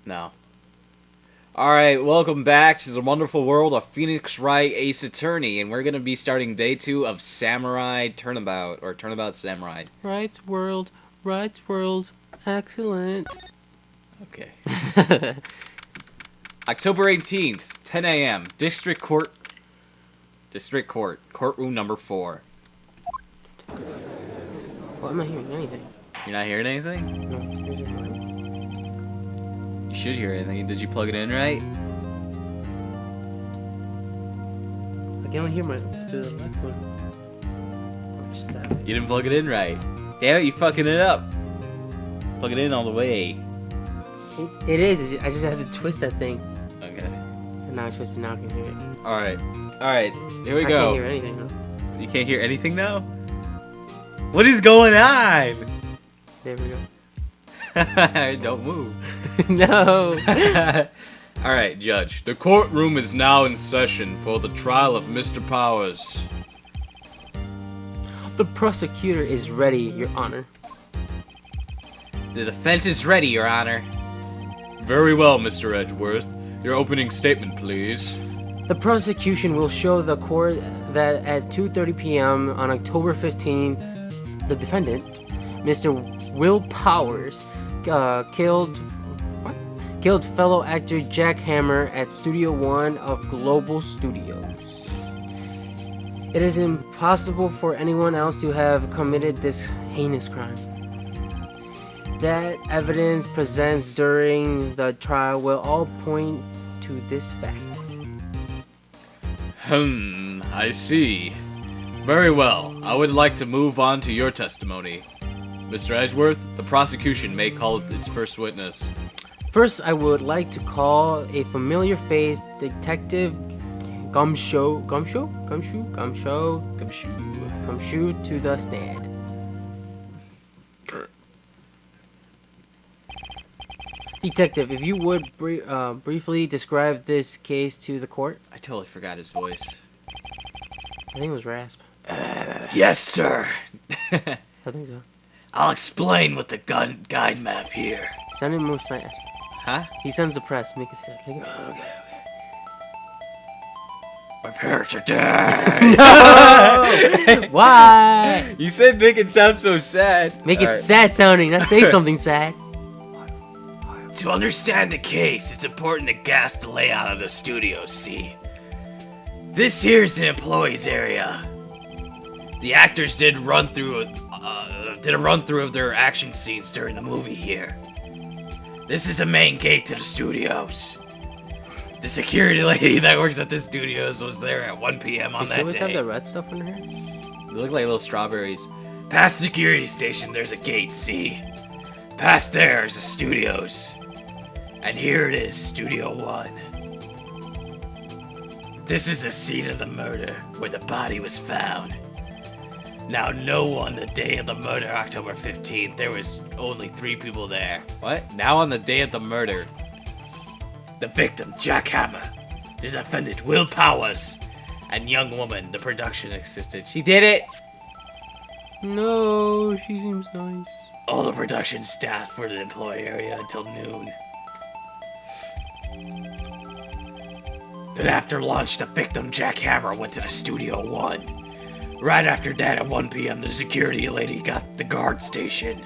No. Alright, welcome back to the wonderful world of Phoenix Wright Ace Attorney, and we're going to be starting day 2 of Samurai Turnabout, or Turnabout Samurai. Wright's world, excellent. Okay. October 18th, 10 a.m., District Court, courtroom number 4. Well, I'm not hearing anything. You're not hearing anything? No, you're just fine. You should hear anything. Did you plug it in right? I can only hear my through the left one. You didn't plug it in right. Damn it, you fucking it up. Plug it in all the way. It is. I just have to twist that thing. Okay. And now I twist it. Now I can hear it. Alright. Alright. Here we I go. can't hear anything, though. You can't hear anything now? What is going on? There we go. Don't move. No. Alright, Judge. The courtroom is now in session for the trial of Mr. Powers. The prosecutor is ready, Your Honor. The defense is ready, Your Honor. Very well, Mr. Edgeworth. Your opening statement, please. The prosecution will show the court that at 2:30 p.m. on October 15th, the defendant, Mr. Will Powers, killed fellow actor Jack Hammer at Studio One of Global Studios. It is impossible for anyone else to have committed this heinous crime. That evidence presents during the trial will all point to this fact. I see. Very well. I would like to move on to your testimony. Mr. Edgeworth, the prosecution may call its first witness. First, I would like to call a familiar face, Detective Gumshoe to the stand. Detective, if you would briefly describe this case to the court. I totally forgot his voice. I think it was Rasp. Yes, sir. I think so. I'll explain with the guide map here. Sound him more sad. Huh? He sounds depressed. Make it sad. Okay. My parents are dead. No! Why? You said make it sound so sad. Make it sad sounding, not say something sad. To understand the case, it's important to grasp the layout of the studio, see? This here's the employees area. The actors did a run through of their action scenes during the movie here. This is the main gate to the studios. The security lady that works at the studios was there at 1 p.m. on Does that she always day. have the red stuff on her hair? They look like little strawberries. Past the security station, there's a gate, see? Past there is the studios. And here it is, Studio 1. This is the scene of the murder, where the body was found. Now, on the day of the murder, October 15th, there was only 3 people there. What? Now on the day of the murder. The victim, Jack Hammer. The defendant, Will Powers. And young woman, the production assistant. She did it! No, she seems nice. All the production staff were in the employee area until noon. Then after lunch, the victim, Jack Hammer, went to the Studio 1. Right after that, at 1 p.m., the security lady got the guard station.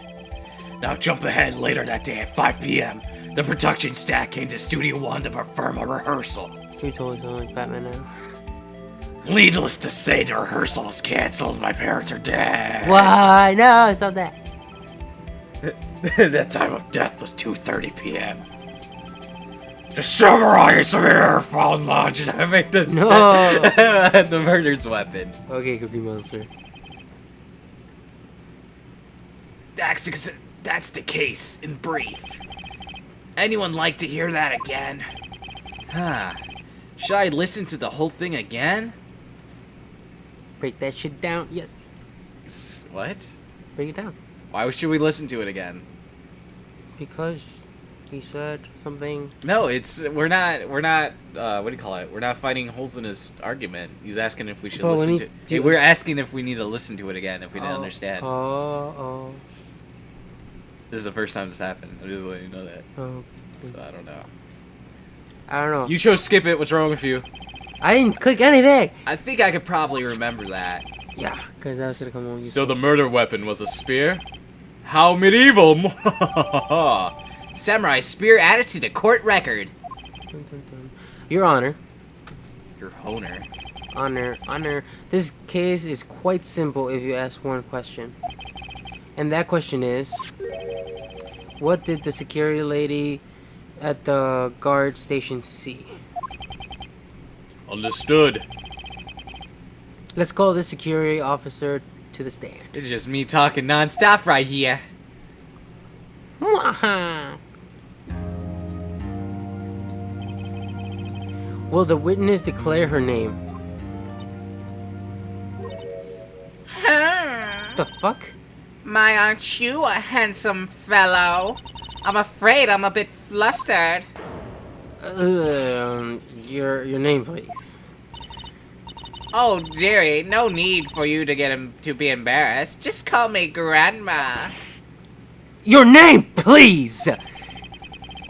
Now jump ahead later that day at 5 p.m., the production staff came to Studio 1 to perform a rehearsal. You totally sound like Batman now. Needless to say, the rehearsal was canceled. My parents are dead. Why? No, it's not that. The time of death was 2:30 p.m. The samurai is here, found lodge, and I make the the murder's weapon. Okay, Cookie Monster. That's the case in brief. Anyone like to hear that again? Huh. Should I listen to the whole thing again? Break that shit down. Yes. What? Break it down. Why should we listen to it again? Because he said something. No, we're not what do you call it? We're not finding holes in his argument. He's asking if we should listen to it. We're asking if we need to listen to it again if we didn't understand. Oh. This is the first time this happened. I'm just letting you know that. Oh. so I don't know. I don't know. You chose skip it. What's wrong with you? I didn't click anything. I think I could probably remember that. Yeah, because I was gonna come on. So the murder weapon was a spear? How medieval! Samurai spear added to the court record. Dun, dun, dun. Your Honor. Your honor. Honor. This case is quite simple if you ask one question. And that question is, what did the security lady at the guard station see? Understood. Let's call the security officer to the stand. It's just me talking non-stop right here. Will the witness declare her name? The fuck? My, aren't you a handsome fellow? I'm afraid I'm a bit flustered. Your name, please. Oh, dearie, no need for you to get him to be embarrassed. Just call me Grandma. Your name, please!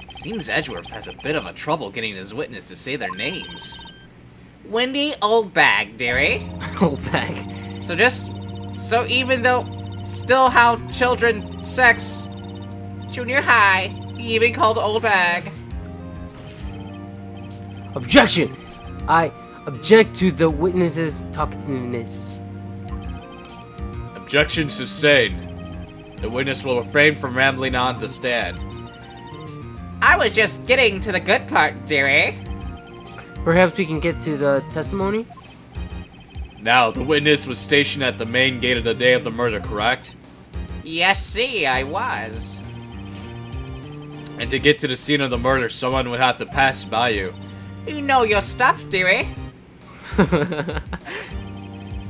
Seems Edgeworth has a bit of a trouble getting his witness to say their names. Wendy Oldbag, dearie. Old bag. So even though still how children sex, junior high, even called Oldbag. Objection! I object to the witness's talkativeness. Objection sustained. The witness will refrain from rambling on the stand. I was just getting to the good part, dearie. Perhaps we can get to the testimony? Now, the witness was stationed at the main gate of the day of the murder, correct? Yes, see, I was. And to get to the scene of the murder, someone would have to pass by you. You know your stuff, dearie.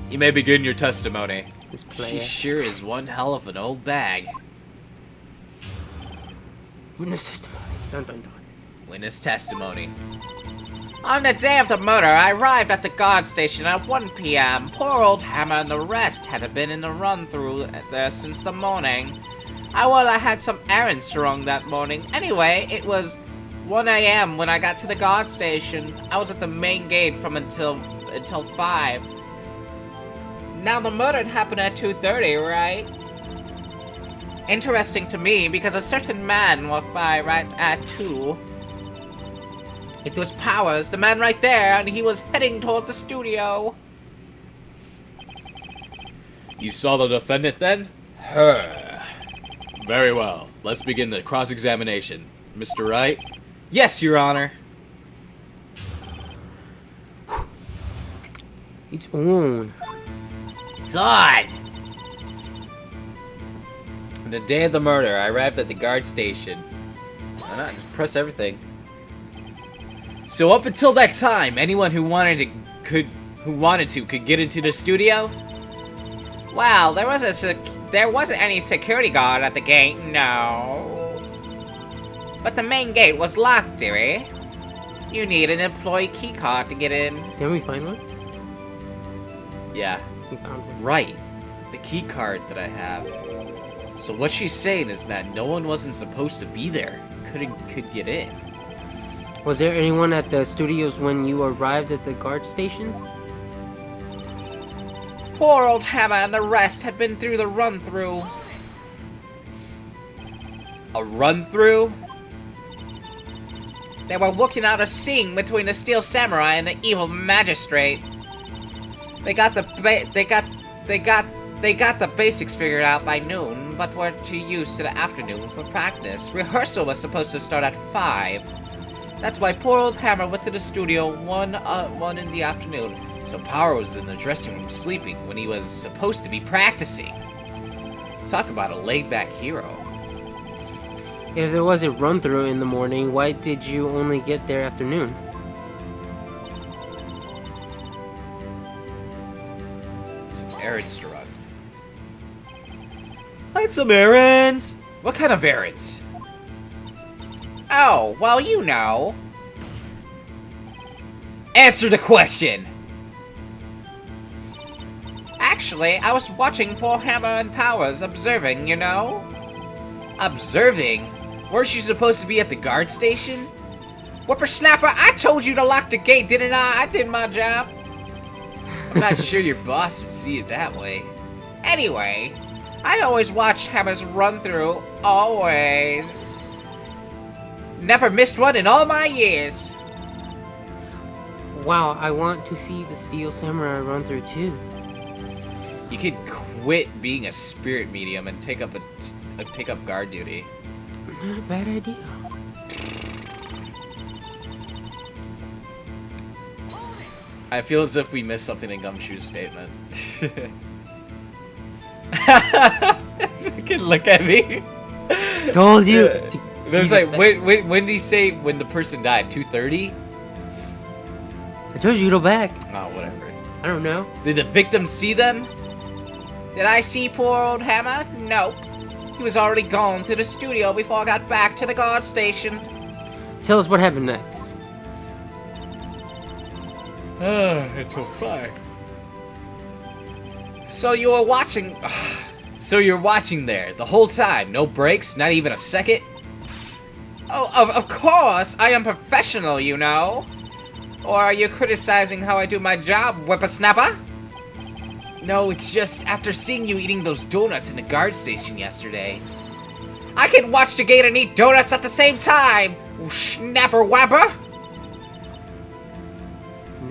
You may begin your testimony. This She player. sure is one hell of an old bag. Witness testimony. Dun dun dun. Witness testimony. On the day of the murder, I arrived at the guard station at 1 p.m. Poor old Hammer and the rest had been in a run-through there since the morning. I had some errands to run that morning. Anyway, it was 1 a.m. when I got to the guard station. I was at the main gate from until 5. Now, the murder had happened at 2:30, right? Interesting to me, because a certain man walked by right at 2. It was Powers, the man right there, and he was heading toward the studio. You saw the defendant then? Her. Very well. Let's begin the cross-examination. Mr. Wright? Yes, Your Honor. It's on. It's on. On the day of the murder, I arrived at the guard station. Why not? Just press everything. So up until that time, anyone who wanted to could get into the studio? Well, there wasn't any security guard at the gate, no. But the main gate was locked, dearie. You need an employee keycard to get in. Can we find one? Yeah. We found one. Right. The key card that I have. So what she's saying is that no one wasn't supposed to be there. Could get in. Was there anyone at the studios when you arrived at the guard station? Poor old Hammer and the rest had been through the run-through. A run-through? They were working out a scene between the Steel Samurai and the evil magistrate. They got the basics figured out by noon, but were too used to the afternoon for practice. Rehearsal was supposed to start at 5. That's why poor old Hammer went to the studio one in the afternoon. So Power was in the dressing room sleeping when he was supposed to be practicing. Talk about a laid-back hero. If there was a run-through in the morning, why did you only get there afternoon? Some errands to run. I had some errands. What kind of errands? Oh, well, you know. Answer the question. Actually, I was watching poor Hammer and Powers observing, you know? Observing? Weren't you supposed to be at the guard station? Whippersnapper, I told you to lock the gate, didn't I? I did my job. I'm not sure your boss would see it that way. Anyway, I always watch Hammer's run through. Always. Never missed one in all my years. Wow, I want to see the Steel Samurai run through too. You could quit being a spirit medium and take up guard duty. Not a bad idea. I feel as if we missed something in Gumshoe's statement. Look at me. Told you. It was like, when did he say when the person died? 2:30? I told you to go back. Oh, whatever. I don't know. Did the victim see them? Did I see poor old Hammer? Nope. He was already gone to the studio before I got back to the guard station. Tell us what happened next. It's so fine. So you were watching... So you're watching there the whole time, no breaks, not even a second? Oh, of course! I am professional, you know. Or are you criticizing how I do my job, whippersnapper? No, it's just after seeing you eating those donuts in the guard station yesterday. I can watch the gate and eat donuts at the same time! Snapper wapper!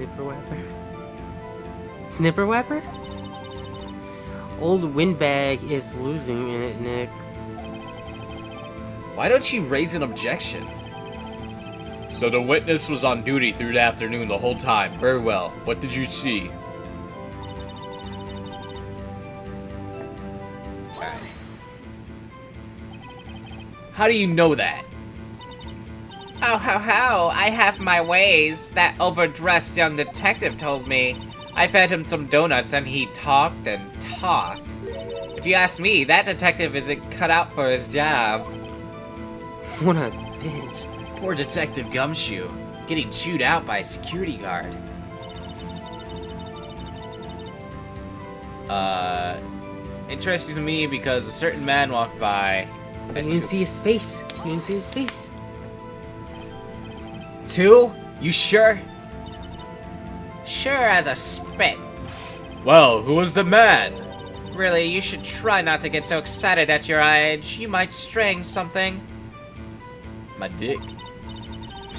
Snipper Wapper? Snipper Wapper? Old Windbag is losing in it, Nick. Why don't you raise an objection? So the witness was on duty through the afternoon the whole time. Very well. What did you see? How do you know that? Oh, how, I have my ways. That overdressed young detective told me. I fed him some donuts and he talked and talked. If you ask me, that detective isn't cut out for his job. What a bitch. Poor Detective Gumshoe, getting chewed out by a security guard. Interesting to me because a certain man walked by. You didn't see his face. You didn't see his face. 2? You sure? Sure as a spit. Well, who was the man? Really, you should try not to get so excited at your age. You might strain something. My dick.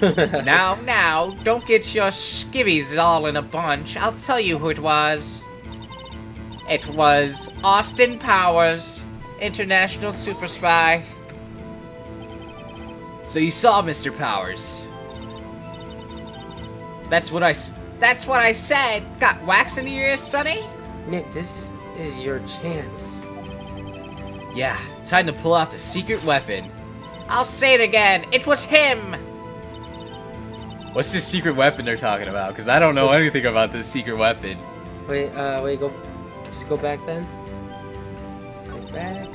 Now, don't get your skivvies all in a bunch. I'll tell you who it was. It was Austin Powers, international super spy. So you saw Mr. Powers. That's what I said. Got wax in your ears, Sonny? Nick, this is your chance. Yeah, time to pull out the secret weapon. I'll say it again. It was him. What's this secret weapon they're talking about? Because I don't know anything about this secret weapon. Wait, go. Just go back then. Go back.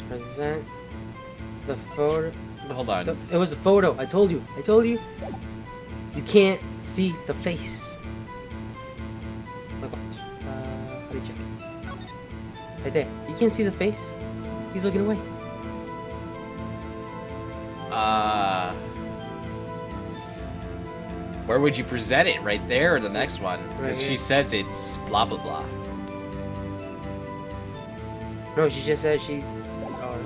Present. The photo. Hold on. It was a photo. I told you. You can't see the face. Look, watch. How do you check it? Right there. You can't see the face. He's looking away. Where would you present it? Right there or the next one? Right Because here. she says it's blah blah blah. No, she just said she's. Oh,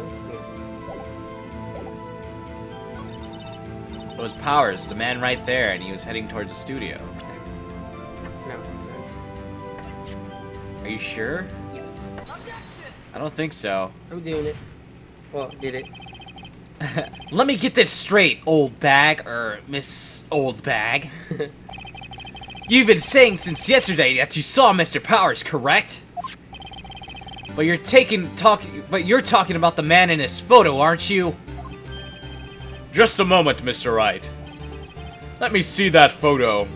no. It was Powers, the man right there, and he was heading towards the studio. No, it's not. Are you sure? Yes. I don't think so. I'm doing it. Well, did it. Let me get this straight, old bag, or Miss Old Bag. You've been saying since yesterday that you saw Mr. Powers, correct? But you're talking about the man in this photo, aren't you? Just a moment, Mr. Wright. Let me see that photo.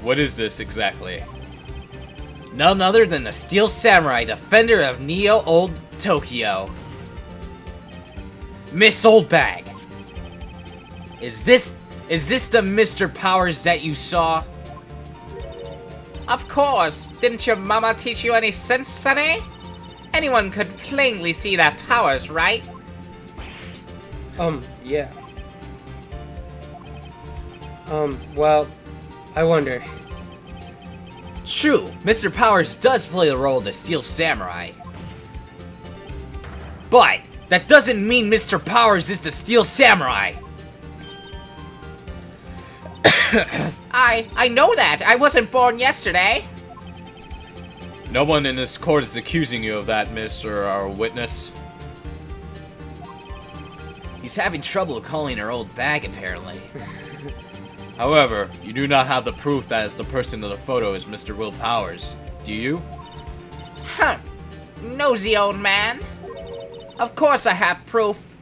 What is this exactly? None other than the Steel Samurai, defender of Neo Old Tokyo. Miss Old Bag. Is this the Mr. Powers that you saw? Of course. Didn't your mama teach you any sense, Sonny? Anyone could plainly see that Powers, right? Yeah. Well, I wonder. True, Mr. Powers does play the role of the Steel Samurai. But that doesn't mean Mr. Powers is the Steel Samurai. I know that. I wasn't born yesterday. No one in this court is accusing you of that, Mr. Witness. He's having trouble calling her old bag, apparently. However, you do not have the proof that is the person in the photo is Mr. Will Powers, do you? Huh. Nosy old man. Of course I have proof.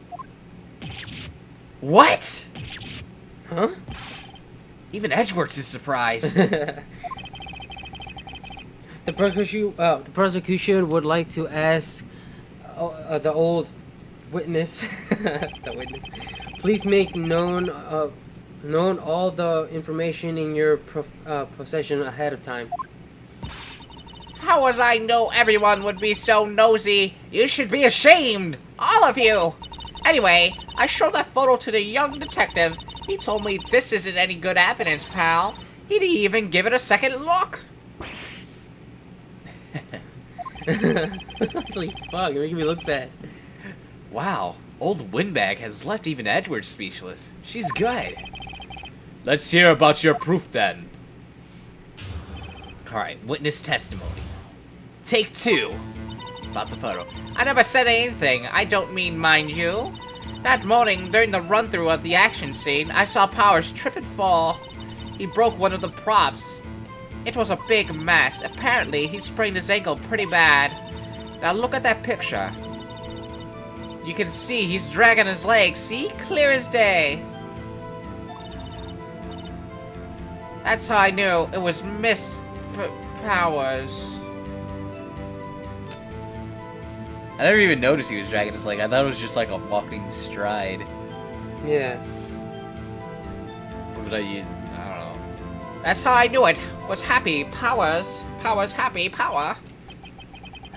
What? Huh? Even Edgeworths is surprised. The prosecution would like to ask the old witness, the witness, please make known all the information in your possession ahead of time. How was I know everyone would be so nosy? You should be ashamed, all of you. Anyway, I showed that photo to the young detective. He told me this isn't any good evidence, pal. He didn't even give it a second look. Holy fuck, you're making me look bad. Wow, old Windbag has left even Edgeworth speechless. She's good. Let's hear about your proof then. Alright, witness testimony. Take 2. About the photo. I never said anything. I don't mean mind you. That morning, during the run-through of the action scene, I saw Powers trip and fall. He broke one of the props. It was a big mess. Apparently, he sprained his ankle pretty bad. Now look at that picture. You can see he's dragging his leg. See? Clear as day. That's how I knew it was Miss Powers. I never even noticed he was dragging his leg. I thought it was just like a walking stride. Yeah. But I don't know. That's how I knew it. Was happy Powers. Powers happy power.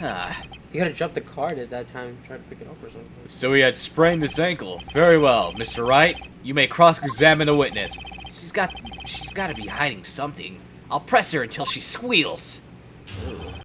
Ah. You gotta jump the card at that time, try to pick it up or something. So he had sprained his ankle. Very well, Mr. Wright. You may cross-examine the witness. She's got to be hiding something. I'll press her until she squeals. Ooh.